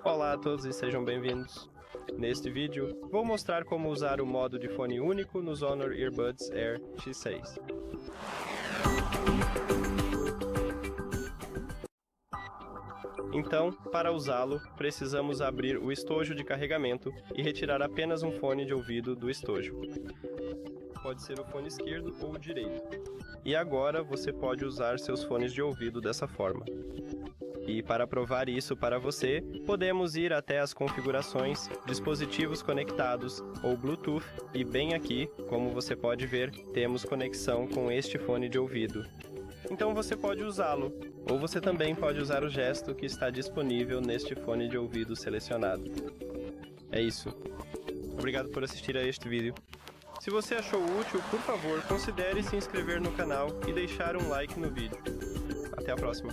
Olá a todos e sejam bem-vindos. Neste vídeo, vou mostrar como usar o modo de fone único nos Honor Earbuds Air X6. Então, para usá-lo, precisamos abrir o estojo de carregamento e retirar apenas um fone de ouvido do estojo. Pode ser o fone esquerdo ou o direito. E agora você pode usar seus fones de ouvido dessa forma. E para provar isso para você, podemos ir até as configurações, dispositivos conectados ou Bluetooth e bem aqui, como você pode ver, temos conexão com este fone de ouvido. Então você pode usá-lo, ou você também pode usar o gesto que está disponível neste fone de ouvido selecionado. É isso. Obrigado por assistir a este vídeo. Se você achou útil, por favor, considere se inscrever no canal e deixar um like no vídeo. Até a próxima.